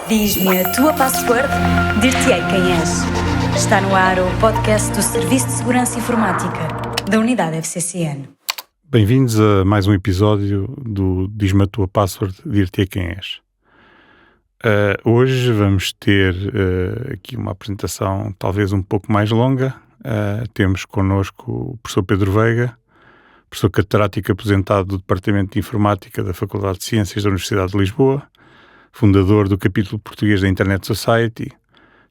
Diz-me a tua password, dir-te-ei quem és. Está no ar o podcast do Serviço de Segurança Informática da Unidade FCCN. Bem-vindos a mais um episódio do Diz-me a tua password, dir-te-ei quem és. Hoje vamos ter aqui uma apresentação talvez um pouco mais longa. Temos connosco o professor Pedro Veiga, professor catedrático aposentado do Departamento de Informática da Faculdade de Ciências da Universidade de Lisboa, fundador do capítulo português da Internet Society,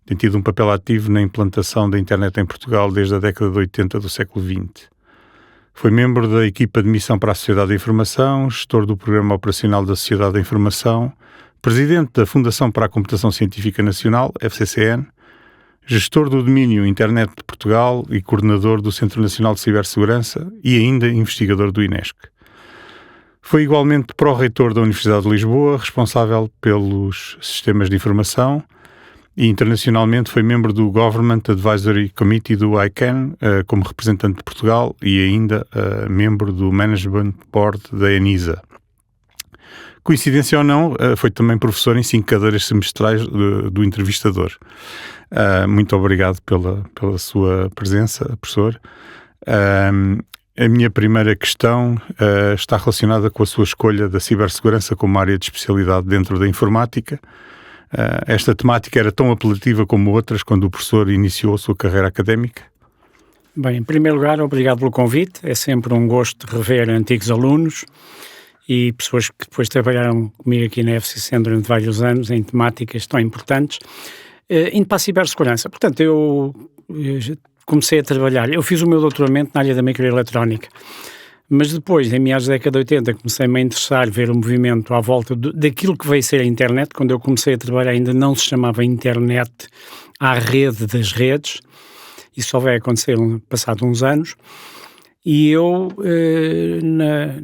tem tido um papel ativo na implantação da internet em Portugal desde a década de 80 do século XX. Foi membro da equipa de missão para a Sociedade da Informação, gestor do Programa Operacional da Sociedade da Informação, presidente da Fundação para a Computação Científica Nacional, FCCN, gestor do domínio Internet de Portugal e coordenador do Centro Nacional de Cibersegurança e ainda investigador do INESC. Foi igualmente pró-reitor da Universidade de Lisboa, responsável pelos sistemas de informação e internacionalmente foi membro do Government Advisory Committee do ICANN como representante de Portugal e ainda membro do Management Board da ENISA. Coincidência ou não, foi também professor em 5 cadeiras semestrais do entrevistador. Muito obrigado pela sua presença, professor. A minha primeira questão está relacionada com a sua escolha da cibersegurança como área de especialidade dentro da informática. Esta temática era tão apelativa como outras quando o professor iniciou a sua carreira académica? Bem, em primeiro lugar, obrigado pelo convite. É sempre um gosto rever antigos alunos e pessoas que depois trabalharam comigo aqui na FCCN durante vários anos em temáticas tão importantes. Indo para a cibersegurança, portanto, eu comecei a trabalhar, eu fiz o meu doutoramento na área da microeletrónica, mas depois, em meados da década de 80, comecei-me a interessar, ver o movimento à volta daquilo que veio ser a internet. Quando eu comecei a trabalhar ainda não se chamava internet à rede das redes, isso só vai acontecer passado uns anos, e eu,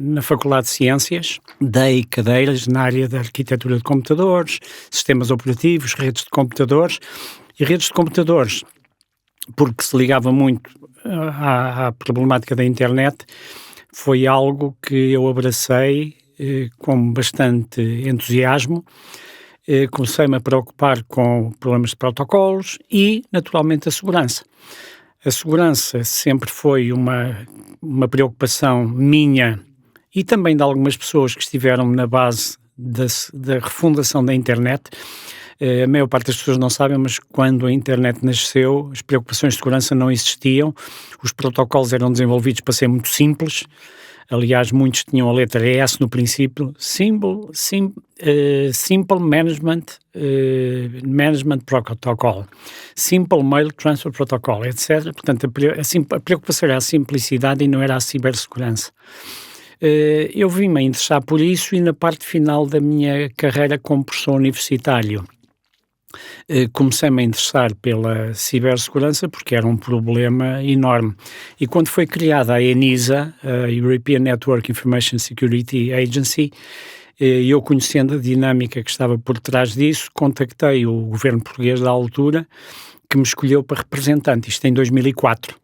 na Faculdade de Ciências, dei cadeiras na área da arquitetura de computadores, sistemas operativos, redes de computadores, porque se ligava muito à problemática da internet, foi algo que eu abracei com bastante entusiasmo. Comecei-me a preocupar com problemas de protocolos e, naturalmente, a segurança. A segurança sempre foi uma preocupação minha e também de algumas pessoas que estiveram na base da refundação da internet. A maior parte das pessoas não sabem, mas quando a internet nasceu, as preocupações de segurança não existiam, os protocolos eram desenvolvidos para ser muito simples. Aliás, muitos tinham a letra S no princípio, Simple Management Protocol, Simple Mail Transfer Protocol, etc. Portanto, a preocupação era a simplicidade e não era a cibersegurança. Eu vim-me a interessar por isso e na parte final da minha carreira como professor universitário comecei-me a interessar pela cibersegurança porque era um problema enorme. E quando foi criada a ENISA, a European Network Information Security Agency, eu conhecendo a dinâmica que estava por trás disso, contactei o governo português da altura, que me escolheu para representante, isto em 2004.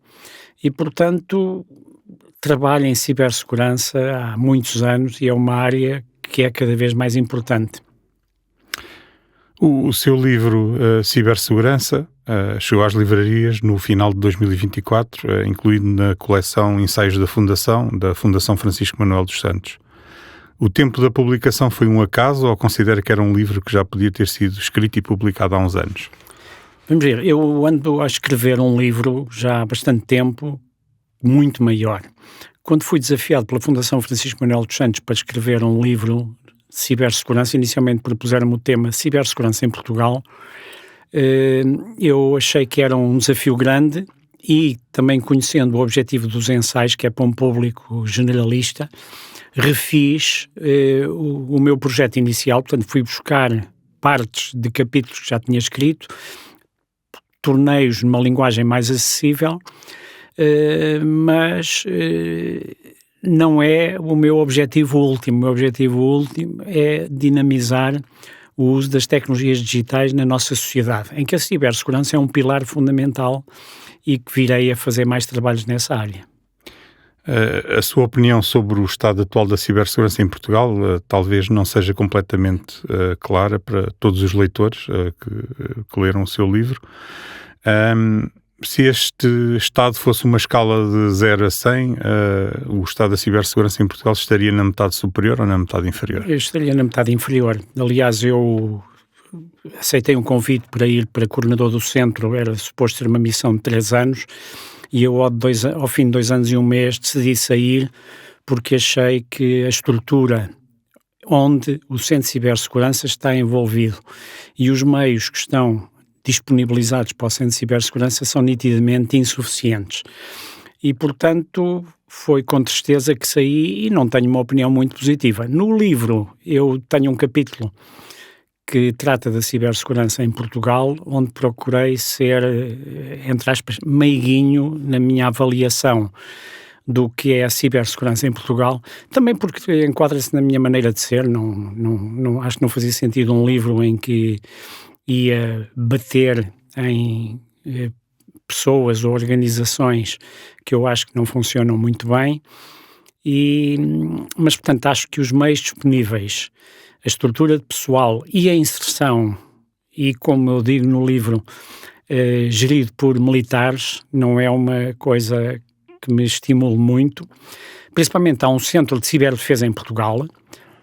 E, portanto, trabalho em cibersegurança há muitos anos e é uma área que é cada vez mais importante. O seu livro Cibersegurança chegou às livrarias no final de 2024, incluído na coleção Ensaios da Fundação Francisco Manuel dos Santos. O tempo da publicação foi um acaso ou considera que era um livro que já podia ter sido escrito e publicado há uns anos? Vamos ver, eu ando a escrever um livro já há bastante tempo, muito maior. Quando fui desafiado pela Fundação Francisco Manuel dos Santos para escrever um livro de cibersegurança, inicialmente propuseram-me o tema Cibersegurança em Portugal, eu achei que era um desafio grande e também conhecendo o objetivo dos ensaios, que é para um público generalista, refiz o meu projeto inicial, portanto fui buscar partes de capítulos que já tinha escrito, tornei-os numa linguagem mais acessível, mas não é o meu objetivo último. O meu objetivo último é dinamizar o uso das tecnologias digitais na nossa sociedade, em que a cibersegurança é um pilar fundamental e que virei a fazer mais trabalhos nessa área. A sua opinião sobre o estado atual da cibersegurança em Portugal talvez não seja completamente clara para todos os leitores que leram o seu livro. Se este estado fosse uma escala de 0 a 100, o estado da cibersegurança em Portugal estaria na metade superior ou na metade inferior? Eu estaria na metade inferior. Aliás, eu aceitei um convite para ir para coordenador do centro, era suposto ser uma missão de 3 anos, e eu ao fim de 2 anos e 1 mês decidi sair porque achei que a estrutura onde o Centro de Cibersegurança está envolvido e os meios que estão disponibilizados para o Centro de Cibersegurança são nitidamente insuficientes. E, portanto, foi com tristeza que saí e não tenho uma opinião muito positiva. No livro eu tenho um capítulo que trata da cibersegurança em Portugal, onde procurei ser, entre aspas, meiguinho na minha avaliação do que é a cibersegurança em Portugal, também porque enquadra-se na minha maneira de ser, acho que não fazia sentido um livro em que ia bater em pessoas ou organizações que eu acho que não funcionam muito bem, mas portanto acho que os meios disponíveis, a estrutura de pessoal e a inserção, e como eu digo no livro, gerido por militares, não é uma coisa que me estimule muito. Principalmente há um centro de ciberdefesa em Portugal,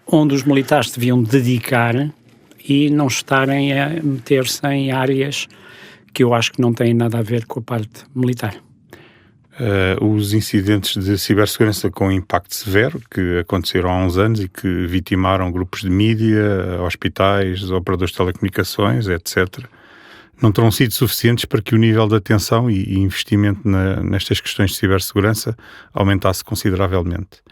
onde os militares deviam dedicar e não estarem a meter-se em áreas que eu acho que não têm nada a ver com a parte militar. Os incidentes de cibersegurança com impacto severo que aconteceram há uns anos e que vitimaram grupos de mídia, hospitais, operadores de telecomunicações, etc., não terão sido suficientes para que o nível de atenção e investimento nestas questões de cibersegurança aumentasse consideravelmente.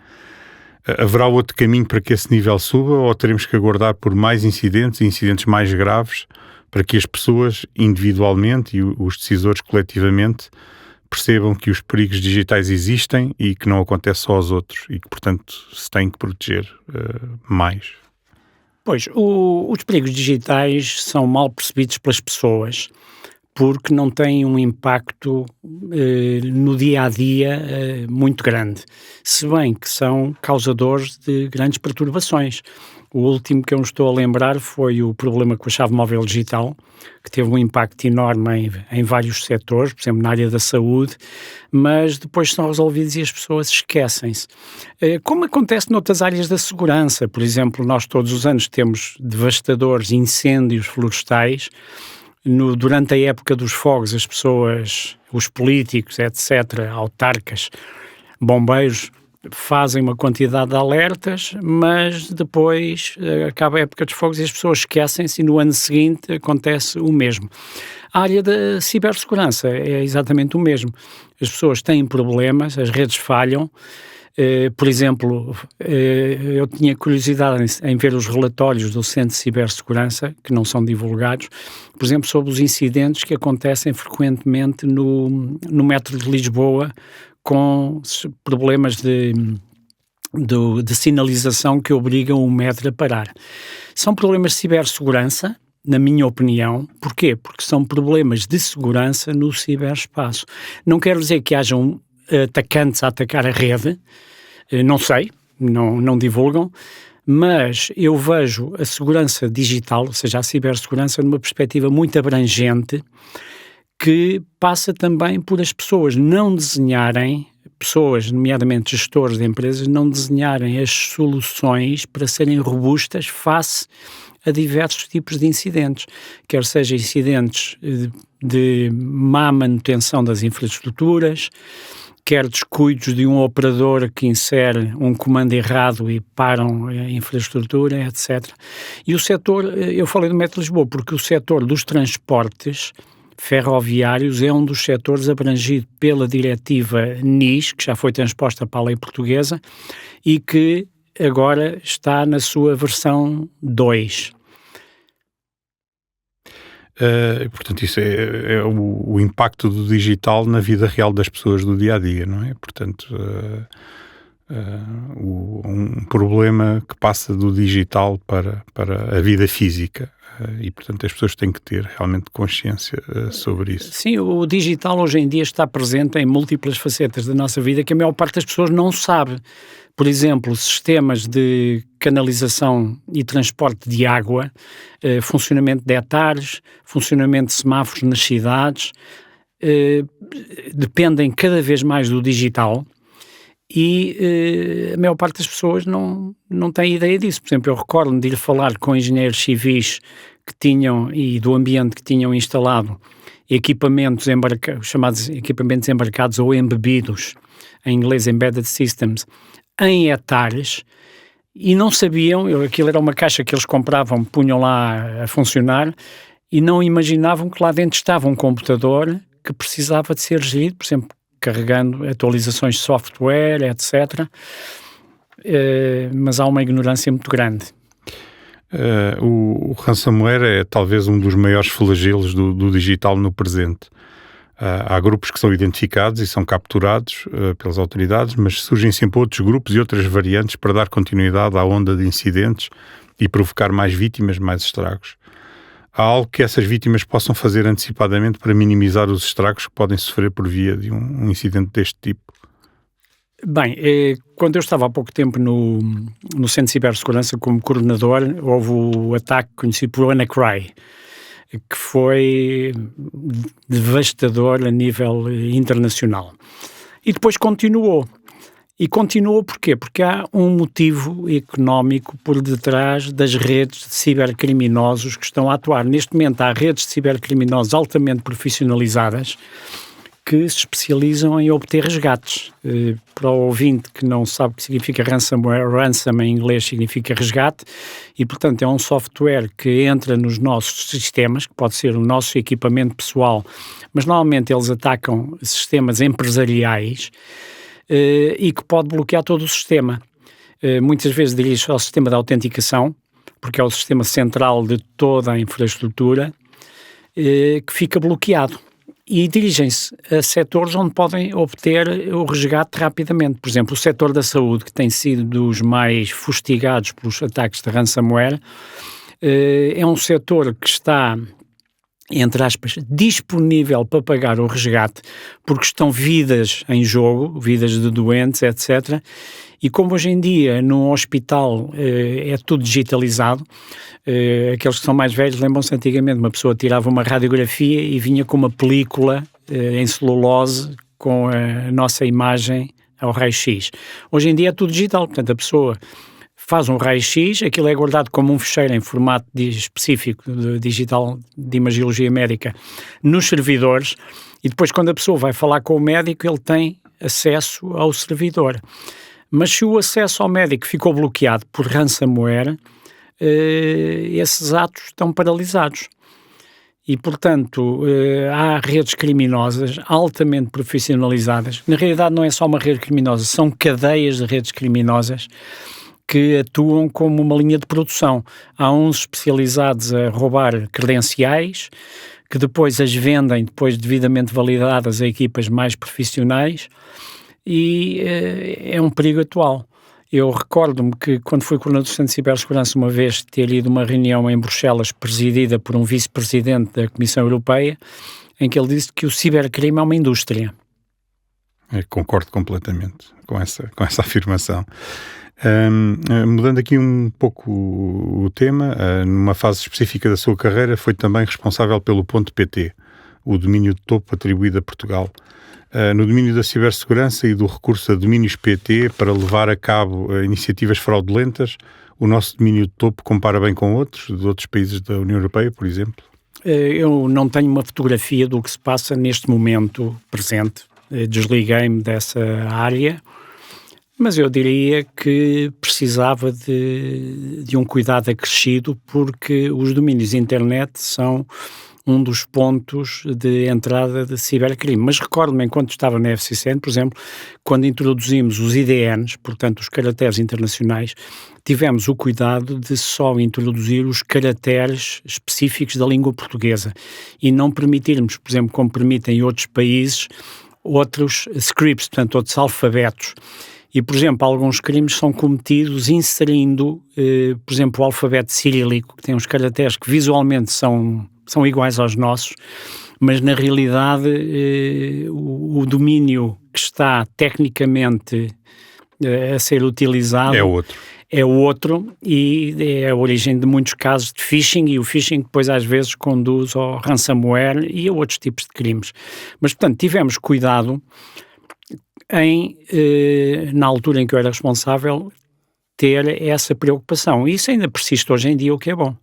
Haverá outro caminho para que esse nível suba ou teremos que aguardar por mais incidentes e incidentes mais graves para que as pessoas individualmente e os decisores coletivamente percebam que os perigos digitais existem e que não acontece só aos outros e que, portanto, se têm que proteger mais? Pois, os perigos digitais são mal percebidos pelas pessoas porque não têm um impacto no dia-a-dia muito grande, se bem que são causadores de grandes perturbações. O último que eu me estou a lembrar foi o problema com a chave móvel digital, que teve um impacto enorme em vários setores, por exemplo, na área da saúde, mas depois são resolvidos e as pessoas esquecem-se. Como acontece noutras áreas da segurança, por exemplo, nós todos os anos temos devastadores incêndios florestais. Durante a época dos fogos, as pessoas, os políticos, etc., autarcas, bombeiros, fazem uma quantidade de alertas, mas depois acaba a época dos fogos e as pessoas esquecem-se e no ano seguinte acontece o mesmo. A área da cibersegurança é exatamente o mesmo. As pessoas têm problemas, as redes falham. Por exemplo, eu tinha curiosidade em ver os relatórios do Centro de Cibersegurança, que não são divulgados, por exemplo, sobre os incidentes que acontecem frequentemente no metro de Lisboa, com problemas de sinalização que obrigam o metro a parar. São problemas de cibersegurança, na minha opinião. Porquê? Porque são problemas de segurança no ciberespaço. Não quero dizer que hajam atacantes a atacar a rede, não sei, não divulgam, mas eu vejo a segurança digital, ou seja, a cibersegurança, numa perspectiva muito abrangente, que passa também por as pessoas não desenharem, pessoas, nomeadamente gestores de empresas, não desenharem as soluções para serem robustas face a diversos tipos de incidentes, quer sejam incidentes de má manutenção das infraestruturas, quer descuidos de um operador que insere um comando errado e param a infraestrutura, etc. E o setor, eu falei do Metro de Lisboa, porque o setor dos transportes ferroviários é um dos setores abrangido pela diretiva NIS, que já foi transposta para a lei portuguesa e que agora está na sua versão 2. Portanto, isso é o impacto do digital na vida real das pessoas do dia-a-dia, não é? Portanto, um problema que passa do digital para a vida física. E, portanto, as pessoas têm que ter realmente consciência sobre isso. Sim, o digital hoje em dia está presente em múltiplas facetas da nossa vida que a maior parte das pessoas não sabe. Por exemplo, sistemas de canalização e transporte de água, funcionamento de hectares, funcionamento de semáforos nas cidades, dependem cada vez mais do digital. E a maior parte das pessoas não tem ideia disso. Por exemplo, eu recordo-me de ir falar com engenheiros civis que tinham, e do ambiente que tinham instalado equipamentos chamados equipamentos embarcados ou embebidos, em inglês Embedded Systems, em hectares, e não sabiam, aquilo era uma caixa que eles compravam, punham lá a funcionar, e não imaginavam que lá dentro estava um computador que precisava de ser gerido, por exemplo, carregando atualizações de software, etc. Mas há uma ignorância muito grande. O ransomware é talvez um dos maiores flagelos do digital no presente. Há grupos que são identificados e são capturados pelas autoridades, mas surgem sempre outros grupos e outras variantes para dar continuidade à onda de incidentes e provocar mais vítimas, mais estragos. Há algo que essas vítimas possam fazer antecipadamente para minimizar os estragos que podem sofrer por via de um incidente deste tipo? Bem, quando eu estava há pouco tempo no Centro de Cibersegurança como coordenador, houve o ataque conhecido por WannaCry, que foi devastador a nível internacional. E depois continuou. E continuou porquê? Porque há um motivo económico por detrás das redes de cibercriminosos que estão a atuar. Neste momento há redes de cibercriminosos altamente profissionalizadas que se especializam em obter resgates. Para o ouvinte que não sabe o que significa ransomware, ransom em inglês significa resgate, e portanto é um software que entra nos nossos sistemas, que pode ser o nosso equipamento pessoal, mas normalmente eles atacam sistemas empresariais, e que pode bloquear todo o sistema. Muitas vezes dirige-se ao sistema de autenticação, porque é o sistema central de toda a infraestrutura, que fica bloqueado. E dirigem-se a setores onde podem obter o resgate rapidamente. Por exemplo, o setor da saúde, que tem sido dos mais fustigados pelos ataques de ransomware, é um setor que está, entre aspas, disponível para pagar o resgate, porque estão vidas em jogo, vidas de doentes, etc. E como hoje em dia num hospital é tudo digitalizado, aqueles que são mais velhos lembram-se antigamente, uma pessoa tirava uma radiografia e vinha com uma película em celulose com a nossa imagem ao raio-x. Hoje em dia é tudo digital, portanto a pessoa faz um raio-x, aquilo é guardado como um ficheiro em formato específico de digital de imagiologia médica nos servidores, e depois quando a pessoa vai falar com o médico ele tem acesso ao servidor. Mas se o acesso ao médico ficou bloqueado por ransomware, esses atos estão paralisados. E, portanto, há redes criminosas altamente profissionalizadas. Na realidade não é só uma rede criminosa, são cadeias de redes criminosas que atuam como uma linha de produção. Há uns especializados a roubar credenciais, que depois as vendem, depois devidamente validadas a equipas mais profissionais, e é um perigo atual. Eu recordo-me que quando fui coordenador do Centro de Cibersegurança uma vez ter ido a uma reunião em Bruxelas presidida por um vice-presidente da Comissão Europeia, em que ele disse que o cibercrime é uma indústria. Concordo completamente com essa afirmação. Mudando aqui um pouco o tema, numa fase específica da sua carreira foi também responsável pelo .pt, o domínio de topo atribuído a Portugal. No domínio da cibersegurança e do recurso a domínios PT para levar a cabo iniciativas fraudulentas, o nosso domínio de topo compara bem com outros, de outros países da União Europeia, por exemplo? Eu não tenho uma fotografia do que se passa neste momento presente. Desliguei-me dessa área, mas eu diria que precisava de um cuidado acrescido, porque os domínios de internet são um dos pontos de entrada de cibercrime. Mas recordo-me, enquanto estava na FCCN, por exemplo, quando introduzimos os IDNs, portanto os caracteres internacionais, tivemos o cuidado de só introduzir os caracteres específicos da língua portuguesa e não permitirmos, por exemplo, como permitem em outros países, outros scripts, portanto outros alfabetos. E, por exemplo, alguns crimes são cometidos inserindo, por exemplo, o alfabeto cirílico, que tem uns caracteres que visualmente são iguais aos nossos, mas na realidade o domínio que está tecnicamente a ser utilizado é outro e é a origem de muitos casos de phishing, e o phishing depois às vezes conduz ao ransomware e a outros tipos de crimes. Mas, portanto, tivemos cuidado em, na altura em que eu era responsável, ter essa preocupação. E isso ainda persiste hoje em dia, o que é bom.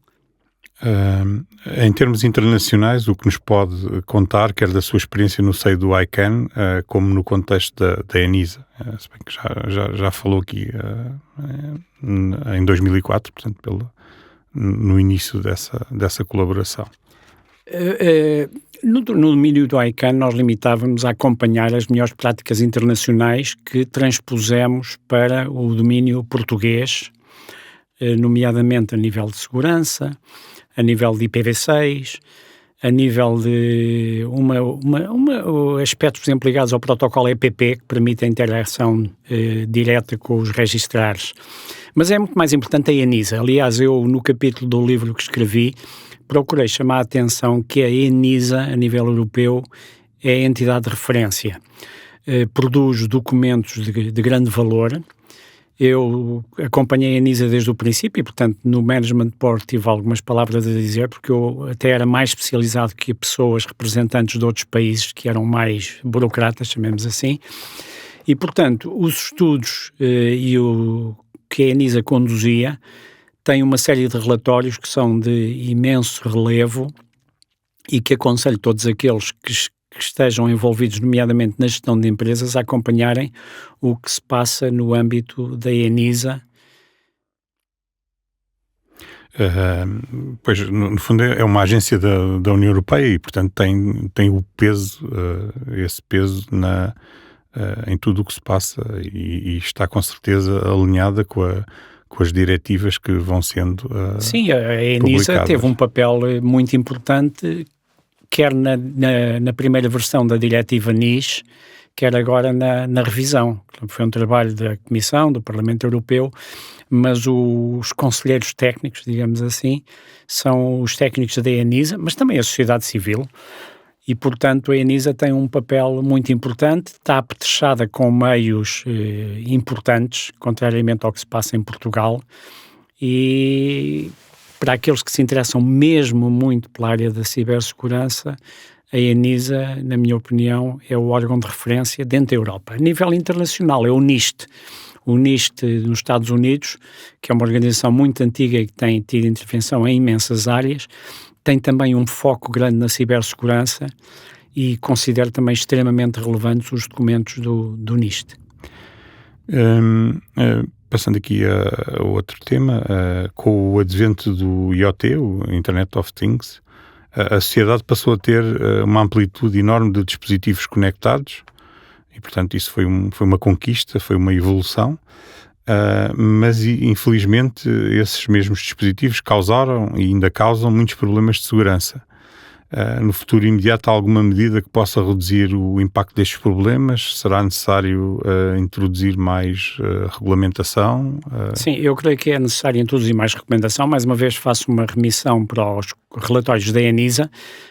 Em termos internacionais, o que nos pode contar, quer da sua experiência no seio do ICANN, como no contexto da ENISA, se bem que já falou aqui em 2004, portanto, no início dessa colaboração. No domínio do ICANN, nós limitávamos a acompanhar as melhores práticas internacionais que transpusemos para o domínio português, nomeadamente a nível de segurança, a nível de IPv6, a nível de aspectos, por exemplo, ligados ao protocolo EPP, que permite a interação direta com os registrares. Mas é muito mais importante a ENISA. Aliás, eu, no capítulo do livro que escrevi, procurei chamar a atenção que a ENISA, a nível europeu, é a entidade de referência. Produz documentos de grande valor. Eu acompanhei a ENISA desde o princípio e, portanto, no Management Board tive algumas palavras a dizer, porque eu até era mais especializado que pessoas representantes de outros países que eram mais burocratas, chamemos assim. E, portanto, os estudos e o que a ENISA conduzia têm uma série de relatórios que são de imenso relevo e que aconselho todos aqueles que estejam envolvidos, nomeadamente na gestão de empresas, a acompanharem o que se passa no âmbito da ENISA. Pois, no fundo, é uma agência da União Europeia e, portanto, tem o peso, esse peso em tudo o que se passa e está com certeza alinhada com as diretivas que vão sendo Sim, a ENISA publicadas. Teve um papel muito importante, quer na primeira versão da diretiva NIS, quer agora na revisão. Foi um trabalho da Comissão, do Parlamento Europeu, mas os conselheiros técnicos, digamos assim, são os técnicos da ENISA, mas também a sociedade civil, e, portanto, a ENISA tem um papel muito importante, está apetrechada com meios importantes, contrariamente ao que se passa em Portugal, e para aqueles que se interessam mesmo muito pela área da cibersegurança, a ENISA, na minha opinião, é o órgão de referência dentro da Europa. A nível internacional é o NIST. O NIST nos Estados Unidos, que é uma organização muito antiga e que tem tido intervenção em imensas áreas, tem também um foco grande na cibersegurança e considero também extremamente relevantes os documentos do NIST. Passando aqui a outro tema, com o advento do IoT, o Internet of Things, a sociedade passou a ter uma amplitude enorme de dispositivos conectados e, portanto, isso foi uma conquista, foi uma evolução, mas, infelizmente, esses mesmos dispositivos causaram e ainda causam muitos problemas de segurança. No futuro imediato, há alguma medida que possa reduzir o impacto destes problemas? Será necessário introduzir mais regulamentação? Sim, eu creio que é necessário introduzir mais regulamentação. Mais uma vez faço uma remissão para os relatórios da ENISA,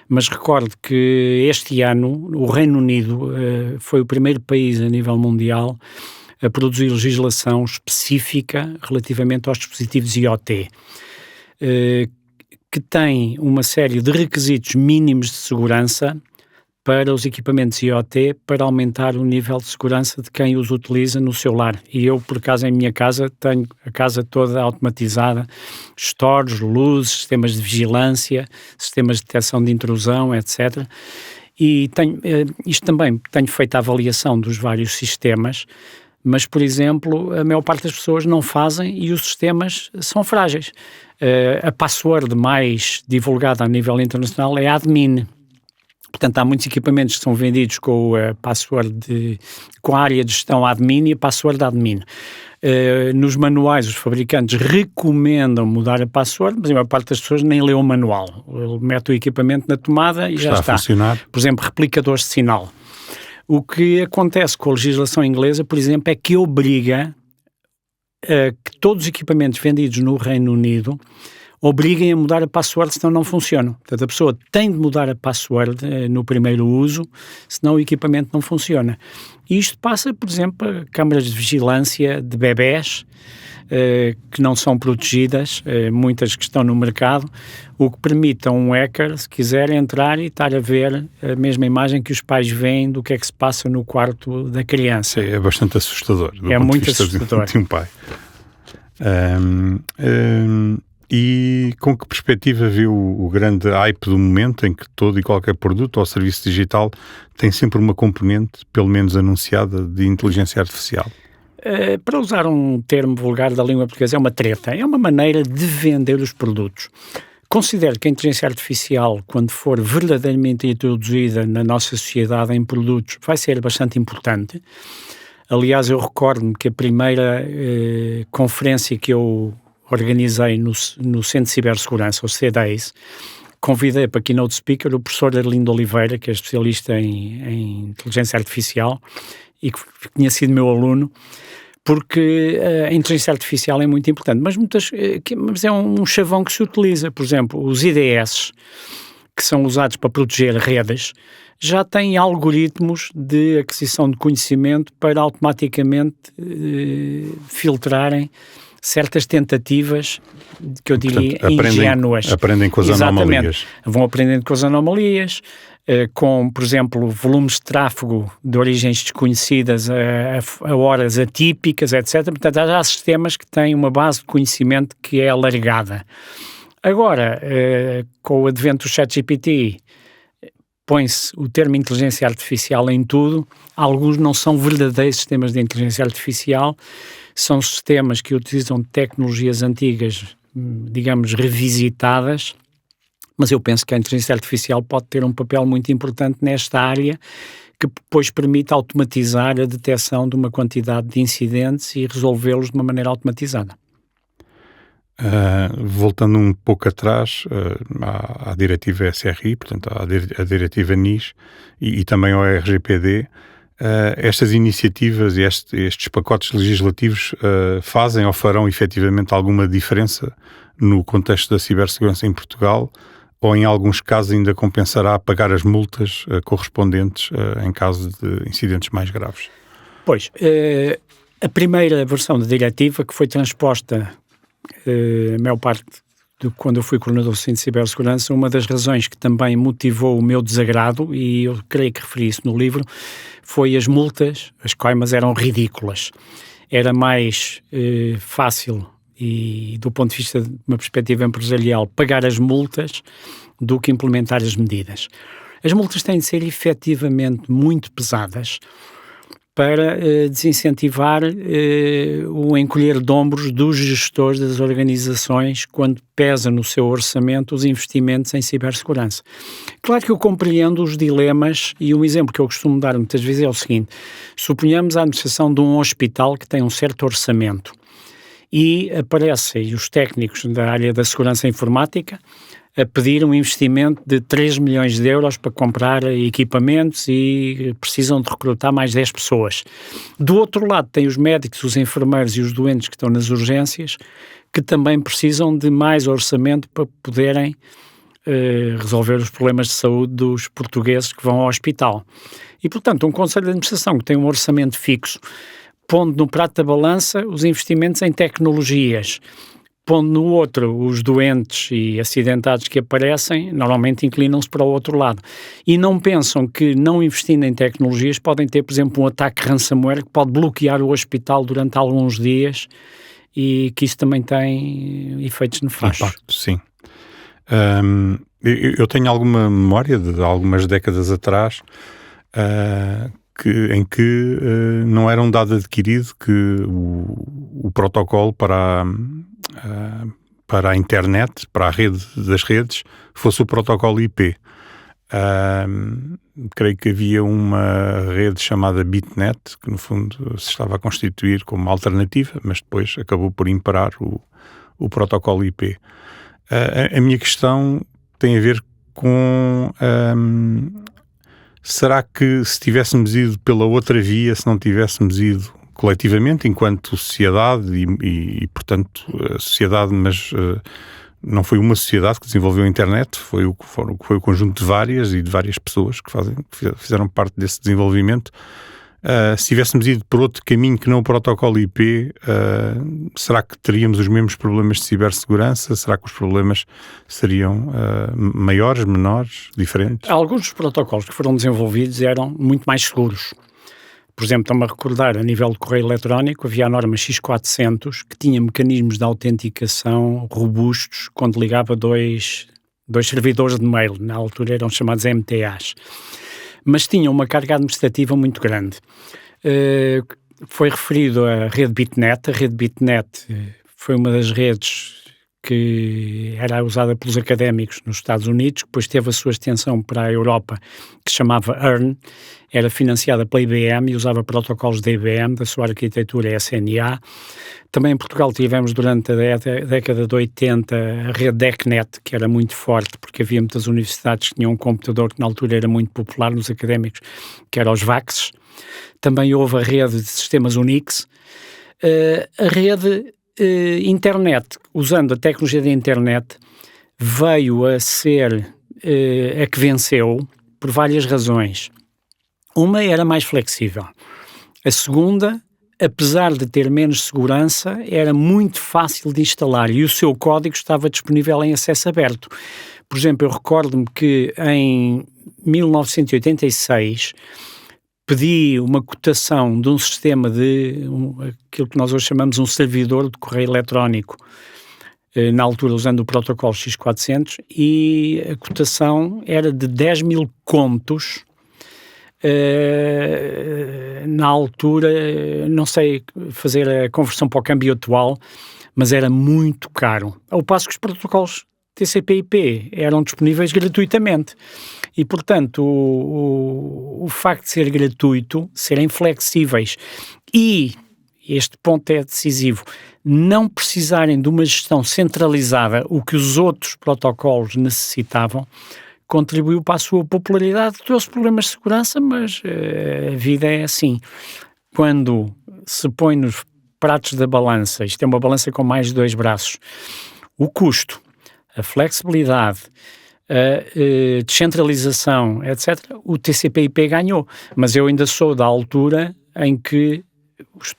mas recordo que este ano o Reino Unido foi o primeiro país a nível mundial a produzir legislação específica relativamente aos dispositivos IoT, que tem uma série de requisitos mínimos de segurança para os equipamentos IoT para aumentar o nível de segurança de quem os utiliza no seu lar. E eu, por acaso, em minha casa, tenho a casa toda automatizada, stores, luzes, sistemas de vigilância, sistemas de detecção de intrusão, etc. E isto também, tenho feito a avaliação dos vários sistemas, mas, por exemplo, a maior parte das pessoas não fazem e os sistemas são frágeis. A password mais divulgada a nível internacional é admin. Portanto, há muitos equipamentos que são vendidos com a password com a área de gestão admin e a password admin. Nos manuais, os fabricantes recomendam mudar a password, mas a maior parte das pessoas nem lê o manual. Ele mete o equipamento na tomada e já está. A funcionar. Por exemplo, replicadores de sinal. O que acontece com a legislação inglesa, por exemplo, é que obriga que todos os equipamentos vendidos no Reino Unido obriguem a mudar a password, senão não funcionam. Portanto, a pessoa tem de mudar a password no primeiro uso, senão o equipamento não funciona. E isto passa, por exemplo, a câmaras de vigilância de bebés, que não são protegidas, muitas que estão no mercado, o que permite a um hacker, se quiser, entrar e estar a ver a mesma imagem que os pais veem do que é que se passa no quarto da criança. É bastante assustador. É muito assustador. De um pai. E com que perspectiva viu o grande hype do momento em que todo e qualquer produto ou serviço digital tem sempre uma componente, pelo menos anunciada, de inteligência artificial? Para usar um termo vulgar da língua portuguesa, é uma treta, é uma maneira de vender os produtos. Considero que a inteligência artificial, quando for verdadeiramente introduzida na nossa sociedade em produtos, vai ser bastante importante. Aliás, eu recordo-me que a primeira conferência que eu organizei no Centro de Cibersegurança, o CDAIS, convidei para keynote speaker o professor Arlindo Oliveira, que é especialista em inteligência artificial e que tinha sido meu aluno, porque a inteligência artificial é muito importante, mas é um chavão que se utiliza. Por exemplo, os IDS, que são usados para proteger redes, já têm algoritmos de aquisição de conhecimento para automaticamente filtrarem certas tentativas que eu diria ingênuas. Aprendem com as anomalias. Vão aprendendo com as anomalias, com, por exemplo, volumes de tráfego de origens desconhecidas a horas atípicas, etc. Portanto, há sistemas que têm uma base de conhecimento que é alargada. Agora, com o advento do ChatGPT, põe-se o termo inteligência artificial em tudo. Alguns não são verdadeiros sistemas de inteligência artificial, são sistemas que utilizam tecnologias antigas, digamos, revisitadas, mas eu penso que a inteligência artificial pode ter um papel muito importante nesta área, que depois permite automatizar a detecção de uma quantidade de incidentes e resolvê-los de uma maneira automatizada. Voltando um pouco atrás à diretiva SRI, portanto à diretiva NIS e também ao RGPD, estas iniciativas e estes pacotes legislativos fazem ou farão efetivamente alguma diferença no contexto da cibersegurança em Portugal, ou em alguns casos ainda compensará pagar as multas correspondentes em caso de incidentes mais graves? Pois, a primeira versão da diretiva, que foi transposta a maior parte de quando eu fui coordenador do Centro de Cibersegurança, uma das razões que também motivou o meu desagrado, e eu creio que referi isso no livro, foi as multas. As coimas eram ridículas. Era mais fácil, e do ponto de vista de uma perspectiva empresarial, pagar as multas do que implementar as medidas. As multas têm de ser efetivamente muito pesadas para desincentivar o encolher de ombros dos gestores das organizações quando pesa no seu orçamento os investimentos em cibersegurança. Claro que eu compreendo os dilemas, e um exemplo que eu costumo dar muitas vezes é o seguinte: suponhamos a administração de um hospital que tem um certo orçamento e aparecem os técnicos da área da segurança informática a pedir um investimento de 3 milhões de euros para comprar equipamentos e precisam de recrutar mais 10 pessoas. Do outro lado tem os médicos, os enfermeiros e os doentes que estão nas urgências, que também precisam de mais orçamento para poderem resolver os problemas de saúde dos portugueses que vão ao hospital. E, portanto, um conselho de administração que tem um orçamento fixo, pondo no prato da balança os investimentos em tecnologias, pondo no outro os doentes e acidentados que aparecem, normalmente inclinam-se para o outro lado. E não pensam que, não investindo em tecnologias, podem ter, por exemplo, um ataque ransomware que pode bloquear o hospital durante alguns dias e que isso também tem efeitos nefastos. Impacto, sim. Eu tenho alguma memória de algumas décadas atrás em que não era um dado adquirido que o protocolo para a internet, para a rede das redes, fosse o protocolo IP. Creio que havia uma rede chamada Bitnet, que no fundo se estava a constituir como alternativa, mas depois acabou por imperar o protocolo IP. A minha questão tem a ver com Será que se tivéssemos ido pela outra via, se não tivéssemos ido coletivamente, enquanto sociedade e portanto, a sociedade, mas não foi uma sociedade que desenvolveu a internet, foi o conjunto de várias e de várias pessoas que fizeram parte desse desenvolvimento. Se tivéssemos ido por outro caminho que não o protocolo IP, será que teríamos os mesmos problemas de cibersegurança? Será que os problemas seriam maiores, menores, diferentes? Alguns dos protocolos que foram desenvolvidos eram muito mais seguros. Por exemplo, estou-me a recordar, a nível de correio eletrónico, havia a norma X400 que tinha mecanismos de autenticação robustos quando ligava dois servidores de mail. Na altura eram chamados MTAs. Mas tinha uma carga administrativa muito grande. Foi referido a rede Bitnet. A rede Bitnet foi uma das redes que era usada pelos académicos nos Estados Unidos, depois teve a sua extensão para a Europa, que se chamava EARN, era financiada pela IBM e usava protocolos da IBM, da sua arquitetura SNA. Também em Portugal tivemos durante a década de 80 a rede DECnet, que era muito forte, porque havia muitas universidades que tinham um computador que na altura era muito popular nos académicos, que era os VAXs. Também houve a rede de sistemas Unix. A rede internet, usando a tecnologia da internet, veio a ser a que venceu por várias razões. Uma era mais flexível. A segunda, apesar de ter menos segurança, era muito fácil de instalar e o seu código estava disponível em acesso aberto. Por exemplo, eu recordo-me que em 1986 pedi uma cotação de um sistema aquilo que nós hoje chamamos um servidor de correio eletrónico, na altura usando o protocolo X400, e a cotação era de 10 mil contos. Na altura, não sei fazer a conversão para o câmbio atual, mas era muito caro. Ao passo que os protocolos TCP/IP eram disponíveis gratuitamente. E, portanto, o facto de ser gratuito, serem flexíveis e, este ponto é decisivo, não precisarem de uma gestão centralizada, o que os outros protocolos necessitavam, contribuiu para a sua popularidade. Trouxe problemas de segurança, mas a vida é assim. Quando se põe nos pratos da balança, isto é uma balança com mais de 2 braços, o custo, a flexibilidade, a descentralização, etc., o TCP/IP ganhou. Mas eu ainda sou da altura em que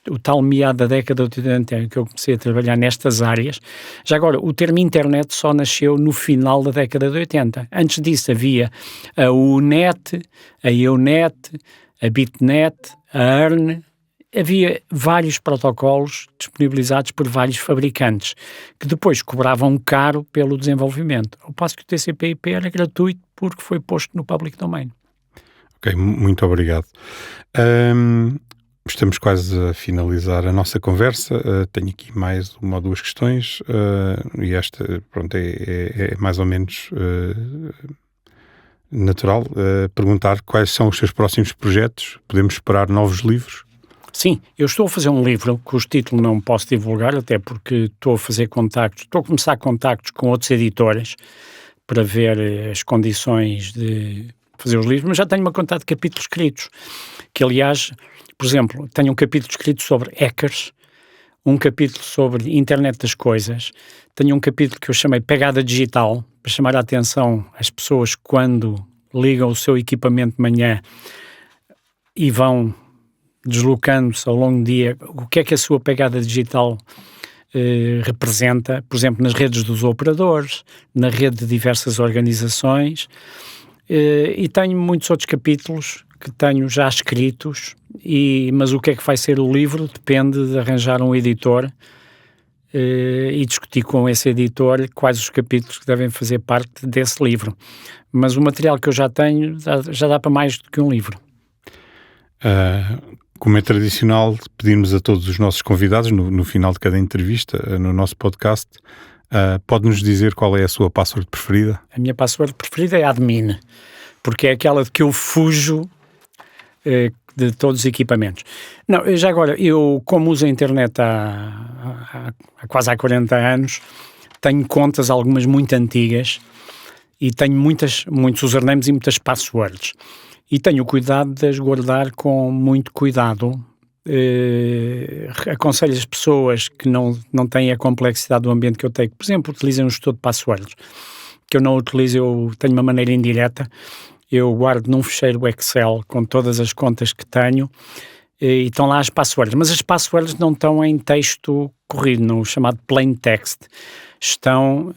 o tal meado da década de 80 em que eu comecei a trabalhar nestas áreas. Já agora, o termo internet só nasceu no final da década de 80. Antes disso havia a UNET, a EUNET, a BitNet, a EARN. Havia vários protocolos disponibilizados por vários fabricantes que depois cobravam caro pelo desenvolvimento. Ao passo que o TCP/IP era gratuito porque foi posto no public domain. Ok, muito obrigado. Estamos quase a finalizar a nossa conversa. Tenho aqui mais uma ou duas questões e esta, pronto, é mais ou menos natural. Perguntar quais são os seus próximos projetos. Podemos esperar novos livros? Sim, eu estou a fazer um livro cujo título não posso divulgar, até porque estou a começar contactos com outros editores para ver as condições de fazer os livros, mas já tenho uma quantidade de capítulos escritos, que aliás, por exemplo, tenho um capítulo escrito sobre hackers, um capítulo sobre internet das coisas, tenho um capítulo que eu chamei Pegada Digital, para chamar a atenção às pessoas quando ligam o seu equipamento de manhã e vão deslocando-se ao longo do dia, o que é que a sua pegada digital representa, por exemplo, nas redes dos operadores, na rede de diversas organizações, e tenho muitos outros capítulos que tenho já escritos, mas o que é que vai ser o livro depende de arranjar um editor e discutir com esse editor quais os capítulos que devem fazer parte desse livro. Mas o material que eu já tenho já dá para mais do que um livro. Como é tradicional, pedimos a todos os nossos convidados, no final de cada entrevista, no nosso podcast, pode-nos dizer qual é a sua password preferida? A minha password preferida é admin, porque é aquela de que eu fujo de todos os equipamentos. Não, já agora, eu como uso a internet há quase há 40 anos, tenho contas, algumas muito antigas, e tenho muitos usernames e muitas passwords. e tenho o cuidado de as guardar com muito cuidado. Aconselho as pessoas que não têm a complexidade do ambiente que eu tenho, por exemplo, utilizem um gestor de passwords, que eu não utilizo, eu tenho uma maneira indireta, eu guardo num ficheiro Excel com todas as contas que tenho e estão lá as passwords, mas as passwords não estão em texto corrido, no chamado plain text, estão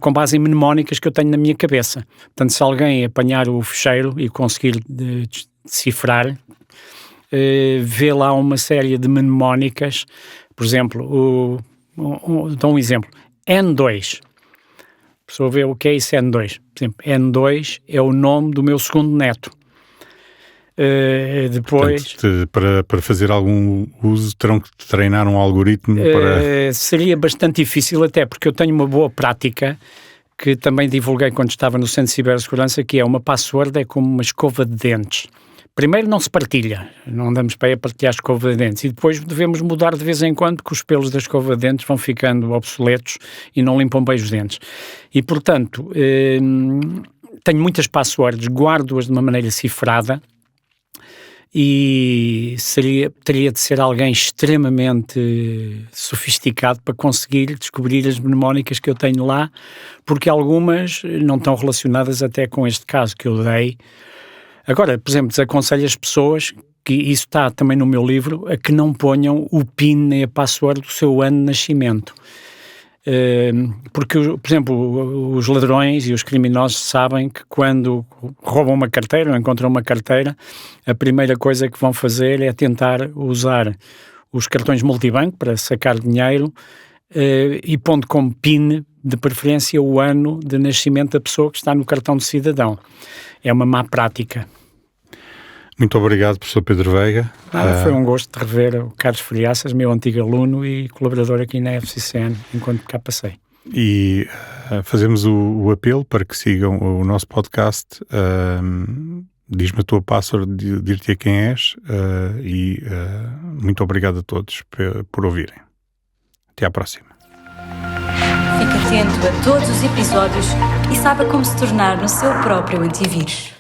com base em mnemónicas que eu tenho na minha cabeça. Portanto, se alguém apanhar o ficheiro e conseguir decifrar, vê lá uma série de mnemónicas, por exemplo, dou um exemplo, N2, a pessoa vê o que é isso N2, por exemplo, N2 é o nome do meu segundo neto. Depois... Portanto, para fazer algum uso terão que treinar um algoritmo para... Seria bastante difícil até, porque eu tenho uma boa prática que também divulguei quando estava no Centro de Cibersegurança, que é uma password, é como uma escova de dentes. Primeiro não se partilha, não andamos para aí a partilhar a escova de dentes, e depois devemos mudar de vez em quando, porque os pelos da escova de dentes vão ficando obsoletos e não limpam bem os dentes. E, portanto, tenho muitas passwords, guardo-as de uma maneira cifrada, e teria de ser alguém extremamente sofisticado para conseguir descobrir as mnemónicas que eu tenho lá, porque algumas não estão relacionadas até com este caso que eu dei. Agora, por exemplo, desaconselho as pessoas, que isso está também no meu livro, a que não ponham o PIN nem a password do seu ano de nascimento. Porque, por exemplo, os ladrões e os criminosos sabem que quando roubam uma carteira ou encontram uma carteira, a primeira coisa que vão fazer é tentar usar os cartões multibanco para sacar dinheiro e pondo como PIN, de preferência, o ano de nascimento da pessoa que está no cartão de cidadão. É uma má prática. Muito obrigado, professor Pedro Veiga. Foi um gosto de rever o Carlos Friaças, meu antigo aluno e colaborador aqui na FCCN, enquanto cá passei. E fazemos o apelo para que sigam o nosso podcast. Diz-me a tua password, dir-te a quem és, e muito obrigado a todos por ouvirem. Até à próxima. Fique atento a todos os episódios e saiba como se tornar no seu próprio antivírus.